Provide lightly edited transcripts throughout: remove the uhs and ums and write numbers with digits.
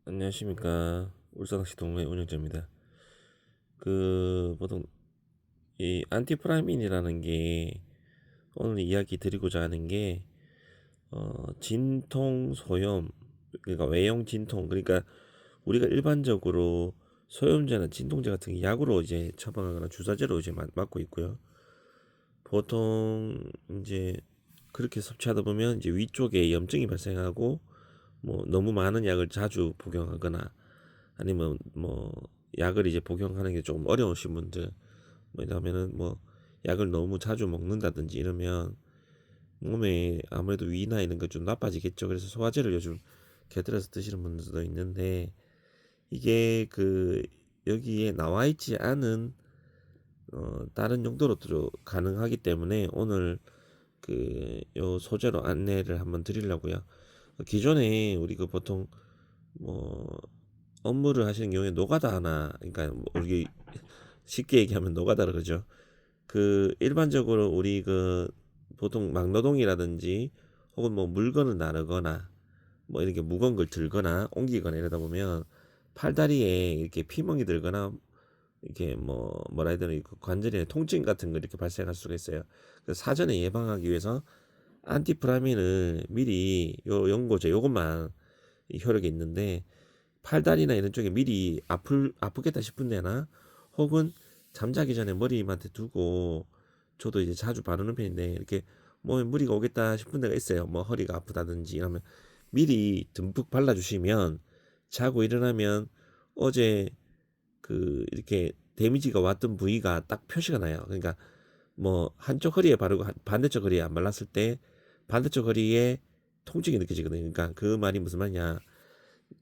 안녕하십니까. 울산낚시 동호회 운영자입니다. 보통 이 안티프라민이라는 게 오늘 이야기 드리고자 하는 게 진통 소염, 그러니까 외형 진통, 그러니까 우리가 일반적으로 소염제나 진통제 같은 게 약으로 이제 처방하거나 주사제로 이제 맞고 있고요. 보통 이제 그렇게 섭취하다 보면 이제 위쪽에 염증이 발생하고 뭐 너무 많은 약을 자주 복용하거나 아니면 뭐 약을 이제 복용하는 게 조금 어려우신 분들, 뭐냐면은 뭐 약을 너무 자주 먹는다든지 이러면 몸에 아무래도 위나 이런 거 좀 나빠지겠죠. 그래서 소화제를 요즘 곁들여서 드시는 분들도 있는데, 이게 여기에 나와 있지 않은 다른 용도로도 가능하기 때문에 오늘 요 소재로 안내를 한번 드리려고요. 기존에 우리 보통 뭐 업무를 하시는 경우에 노가다 하나, 그러니까 뭐 우리 쉽게 얘기하면 노가다라 그러죠. 일반적으로 우리 보통 막노동이라든지 혹은 뭐 물건을 나르거나 뭐 이렇게 무거운 걸 들거나 옮기거나 이러다 보면 팔다리에 이렇게 피멍이 들거나 이렇게 뭐라 해야 되나, 관절에 통증 같은 거 이렇게 발생할 수가 있어요. 그래서 사전에 예방하기 위해서 안티프라민을 미리 연고제 요것만 이 효력이 있는데, 팔다리나 이런 쪽에 미리 아프겠다 싶은 데나 혹은 잠자기 전에 머리맡에 두고, 저도 이제 자주 바르는 편인데 이렇게 몸에 무리가 오겠다 싶은 데가 있어요. 뭐 허리가 아프다든지 이러면 미리 듬뿍 발라주시면 자고 일어나면 어제 이렇게 데미지가 왔던 부위가 딱 표시가 나요. 그러니까 뭐 한쪽 허리에 바르고 반대쪽 허리에 안 발랐을 때 반대쪽 허리에 통증이 느껴지거든요. 그러니까 그 말이 무슨 말이냐,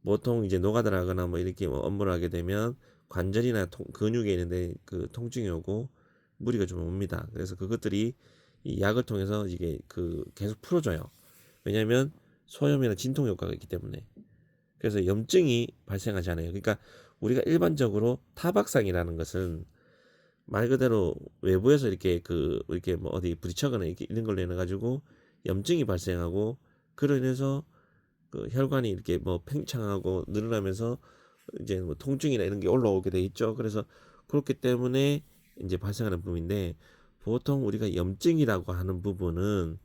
보통 이제 노가다를 하거나 뭐 이렇게 뭐 업무를 하게 되면 관절이나 근육에 있는데 통증이 오고 무리가 좀 옵니다. 그래서 그것들이 이 약을 통해서 이게 계속 풀어줘요. 왜냐하면 소염이나 진통 효과가 있기 때문에. 그래서 염증이 발생하지 않아요. 그러니까 우리가 일반적으로 타박상이라는 것은 말 그대로 외부에서 이렇게 뭐 어디 부딪혀거나 이렇게 이런 걸로 인해 가지고 염증이 발생하고, 그로 인해서 혈관이 이렇게 뭐 팽창하고 늘어나면서 이제 뭐 통증이나 이런 게 올라오게 돼 있죠. 그래서 그렇기 때문에 이제 발생하는 부분인데, 보통 우리가 염증이라고 하는 부분은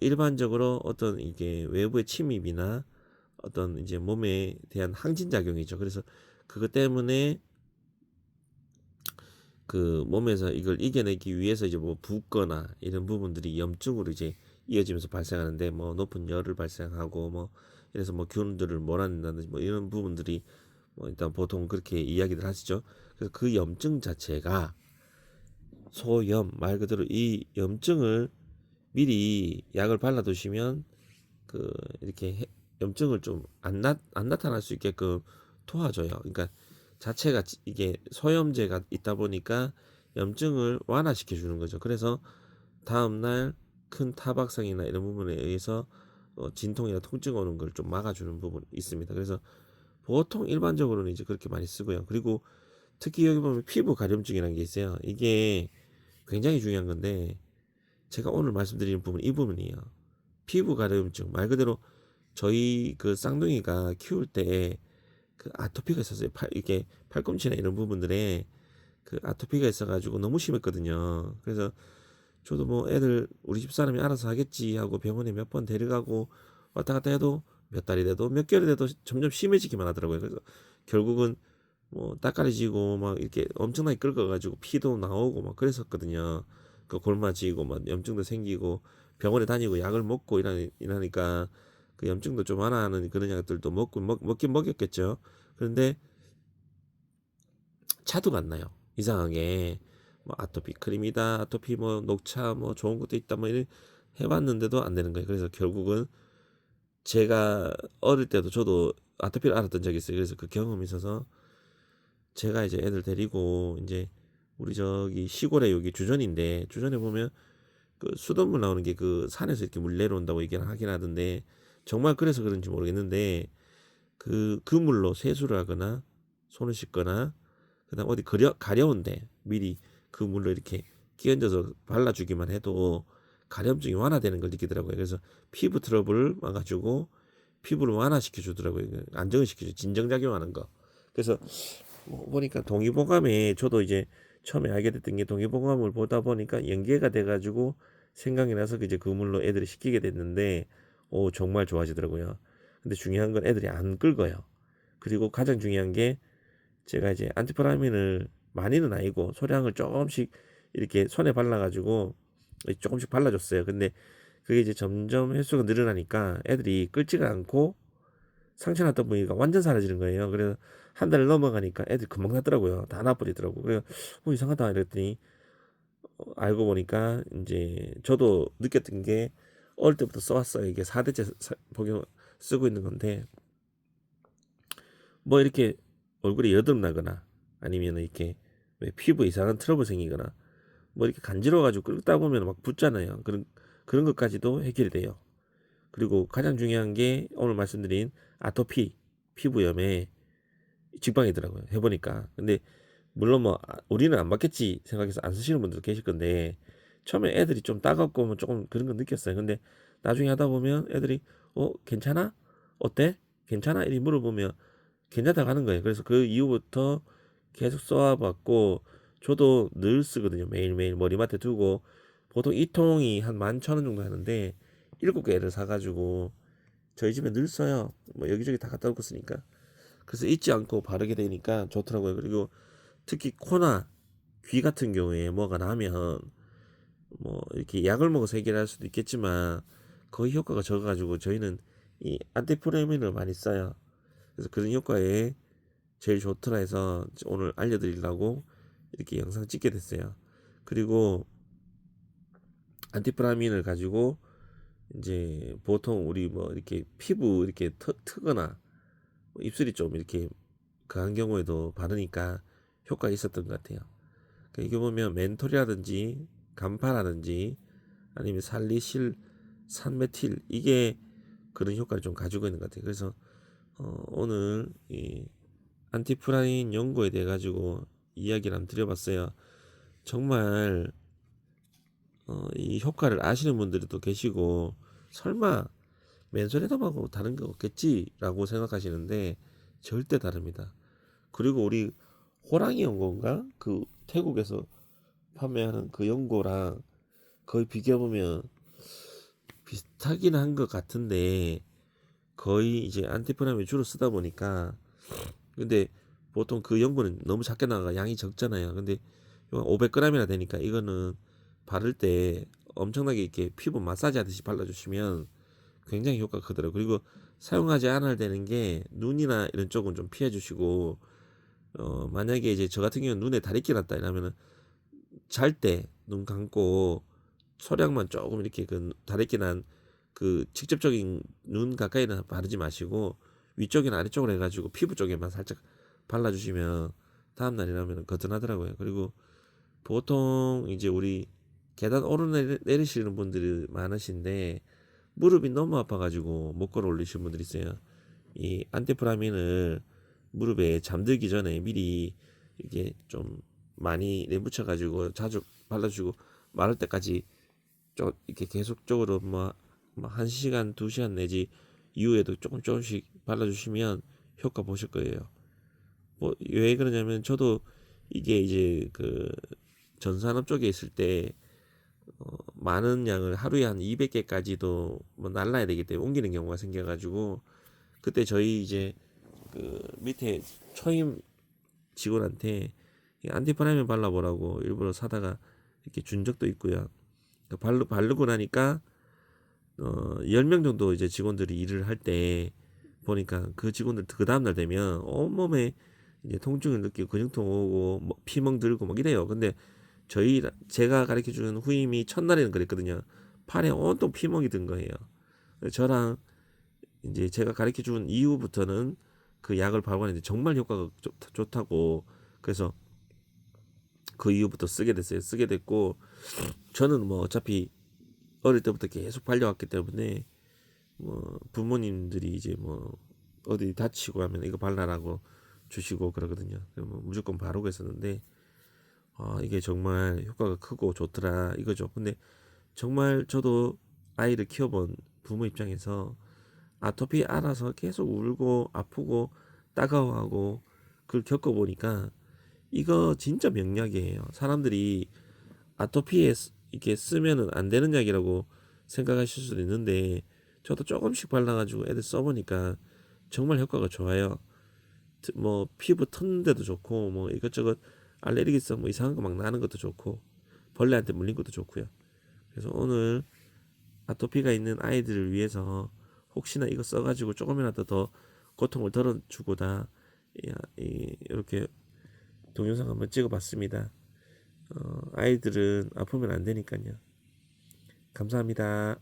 일반적으로 어떤 이게 외부의 침입이나 어떤 이제 몸에 대한 항진 작용이죠. 그래서 그것 때문에 몸에서 이걸 이겨내기 위해서 이제 뭐 붓거나 이런 부분들이 염증으로 이제 이어지면서 발생하는데, 뭐 높은 열을 발생하고 뭐 이래서 뭐 균들을 몰아낸다든지 뭐 이런 부분들이 뭐 일단 보통 그렇게 이야기들 하시죠. 그래서 그 염증 자체가 소염, 말 그대로 이 염증을 미리 약을 발라두시면 이렇게 염증을 좀 안 나타날 수 있게끔 도와줘요. 그러니까 자체가 이게 소염제가 있다 보니까 염증을 완화시켜 주는 거죠. 그래서 다음날 큰 타박상이나 이런 부분에 의해서 진통이나 통증 오는 걸 좀 막아주는 부분이 있습니다. 그래서 보통 일반적으로는 이제 그렇게 많이 쓰고요. 그리고 특히 여기 보면 피부 가려움증이라는 게 있어요. 이게 굉장히 중요한 건데, 제가 오늘 말씀드리는 부분 이 부분이에요. 피부 가려움증 말 그대로 저희 쌍둥이가 키울 때 아토피가 있었어요. 이게 팔꿈치나 이런 부분들에 아토피가 있어가지고 너무 심했거든요. 그래서 저도 뭐 애들 우리 집사람이 알아서 하겠지 하고 병원에 몇 번 데려가고 왔다 갔다 해도 몇 달이 돼도 몇 개월이 돼도 점점 심해지기만 하더라고요. 그래서 결국은 뭐 따까리지고 막 이렇게 엄청나게 긁어가지고 피도 나오고 막 그랬었거든요. 골마지고 막 염증도 생기고 병원에 다니고 약을 먹고 이러니까 염증도 좀 완화하는 그런 약들도 먹긴 먹였겠죠. 그런데 차도가 안 나요. 이상하게 뭐 아토피 크림이다, 아토피 뭐 녹차 뭐 좋은 것도 있다 뭐 이런 해봤는데도 안 되는 거예요. 그래서 결국은 제가 어릴 때도 저도 아토피를 앓았던 적이 있어요. 그래서 그 경험이 있어서 제가 이제 애들 데리고 이제 우리 저기 시골에 여기 주전인데, 주전에 보면 수돗물 나오는 게 산에서 이렇게 물 내려온다고 얘기를 하긴 하던데, 정말 그래서 그런지 모르겠는데 그 물로 세수를 하거나 손을 씻거나 그다음 어디 가려운데 미리 그 물로 이렇게 끼얹어서 발라주기만 해도 가려움증이 완화되는 걸 느끼더라고요. 그래서 피부 트러블을 막아주고 피부를 완화시켜 주더라고요. 안정을 시켜줘, 진정작용하는 거. 그래서 뭐 보니까 동의보감에 저도 이제 처음에 알게 됐던 게 동의보감을 보다 보니까 연계가 돼가지고 생각이 나서 이제 그물로 애들이 시키게 됐는데 정말 좋아지더라고요. 근데 중요한 건 애들이 안 긁어요. 그리고 가장 중요한 게 제가 이제 안티프라민을 많이는 아니고 소량을 조금씩 이렇게 손에 발라가지고 조금씩 발라줬어요. 근데 그게 이제 점점 횟수가 늘어나니까 애들이 끓지가 않고 상처 났던 부위가 완전 사라지는 거예요. 그래서 한 달 넘어가니까 애들이 금방 났더라고요. 다 나버리더라고. 그래서 이상하다 이랬더니 알고 보니까 이제 저도 느꼈던 게 어릴 때부터 써왔어요. 이게 4대째 복용 쓰고 있는 건데 뭐 이렇게 얼굴에 여드름 나거나 아니면 이렇게 왜 피부에 이상한 트러블 생기거나 뭐 이렇게 간지러워가지고 끓다 보면 막 붓잖아요. 그런 것까지도 해결이 돼요. 그리고 가장 중요한 게 오늘 말씀드린 아토피 피부염에 직방이더라고요. 해보니까. 근데 물론 뭐 우리는 안 받겠지 생각해서 안 쓰시는 분들도 계실 건데 처음에 애들이 좀 따갑고 뭐 조금 그런 거 느꼈어요. 근데 나중에 하다 보면 애들이 괜찮아? 어때? 괜찮아? 이렇게 물어보면 괜찮다고 하는 거예요. 그래서 그 이후부터 계속 써와봤고 저도 늘 쓰거든요. 매일매일 머리맡에 두고 보통 이 통이 한 11,000원 정도 하는데 7개를 사가지고 저희 집에 늘 써요. 뭐 여기저기 다 갖다 놓고 쓰니까. 그래서 잊지 않고 바르게 되니까 좋더라고요. 그리고 특히 코나 귀 같은 경우에 뭐가 나면 뭐 이렇게 약을 먹어서 해결할 수도 있겠지만 거의 효과가 적어가지고 저희는 이 안티프레민을 많이 써요. 그래서 그런 효과에 제일 좋더라 해서 오늘 알려드리려고 이렇게 영상 찍게 됐어요. 그리고 안티프라민을 가지고 이제 보통 우리 뭐 이렇게 피부 이렇게 트거나 입술이 좀 이렇게 그한 경우에도 바르니까 효과가 있었던 것 같아요. 그러니까 이게 보면 멘톨이라든지 간파라든지 아니면 살리실, 산메틸 이게 그런 효과를 좀 가지고 있는 것 같아요. 그래서 오늘 이 안티프라인 연고에 대해 가지고 이야기를 한번 드려봤어요. 정말 이 효과를 아시는 분들도 계시고 설마 맨손에담하고 다른 게 없겠지라고 생각하시는데 절대 다릅니다. 그리고 우리 호랑이 연고인가 그 태국에서 판매하는 그 연고랑 거의 비교해보면 비슷하긴 한 것 같은데 거의 이제 안티프라민을 주로 쓰다 보니까 근데 보통 그 연고는 너무 작게 나가 양이 적잖아요. 근데 500g이나 되니까 이거는 바를 때 엄청나게 이렇게 피부 마사지 하듯이 발라주시면 굉장히 효과가 크더라고요. 그리고 사용하지 않아야 되는 게 눈이나 이런 쪽은 좀 피해 주시고 만약에 이제 저 같은 경우는 눈에 다리끼 났다 이러면은 잘 때 눈 감고 소량만 조금 이렇게 그 다리끼 난 그 직접적인 눈 가까이는 바르지 마시고 위쪽이나 아래쪽으로 해가지고 피부 쪽에만 살짝 발라주시면 다음날이라면 거뜬하더라고요. 그리고 보통 이제 우리 계단 오르내리시는 분들이 많으신데 무릎이 너무 아파가지고 못 걸어 올리시는 분들이 있어요. 이 안티프라민을 무릎에 잠들기 전에 미리 이게 좀 많이 내붙여가지고 자주 발라주고 마를 때까지 좀 이렇게 계속적으로 뭐 1시간, 2시간 내지 이후에도 조금씩 발라주시면 효과 보실 거예요. 뭐 왜 그러냐면 저도 이게 이제 그 전산업 쪽에 있을 때 많은 양을 하루에 한 200개까지도 뭐 날라야 되기 때문에 옮기는 경우가 생겨가지고 그때 저희 이제 그 밑에 초임 직원한테 안티프라민 발라보라고 일부러 사다가 이렇게 준 적도 있고요. 바르고 나니까 10명 정도 이제 직원들이 일을 할 때 보니까 그 직원들 그 다음날 되면 온몸에 이제 통증을 느끼고 근육통 오고 뭐 피멍 들고 막 이래요. 근데 제가 가르쳐 주는 후임이 첫날에는 그랬거든요. 팔에 온통 피멍이 든 거예요. 저랑 이제 제가 가르쳐 준 이후부터는 그 약을 발견했는데 정말 효과가 좋다고 그래서 그 이후부터 쓰게 됐어요. 쓰게 됐고 저는 뭐 어차피 어릴 때부터 계속 발려왔기 때문에 뭐 부모님들이 이제 뭐 어디 다치고 하면 이거 발라라고 주시고 그러거든요. 그러면 무조건 바르고 했었는데 이게 정말 효과가 크고 좋더라 이거죠. 근데 정말 저도 아이를 키워본 부모 입장에서 아토피 알아서 계속 울고 아프고 따가워하고 그걸 겪어보니까 이거 진짜 명약이에요. 사람들이 아토피에 이렇게 쓰면은 안 되는 약이라고 생각하실 수도 있는데 저도 조금씩 발라가지고 애들 써보니까 정말 효과가 좋아요. 뭐 피부 텄는데도 좋고 뭐 이것저것 알레르기성 뭐 이상한 거 막 나는 것도 좋고 벌레한테 물린 것도 좋고요. 그래서 오늘 아토피가 있는 아이들을 위해서 혹시나 이거 써가지고 조금이라도 더 고통을 덜어주고다 이렇게 동영상 한번 찍어봤습니다. 아이들은 아프면 안 되니까요. 감사합니다.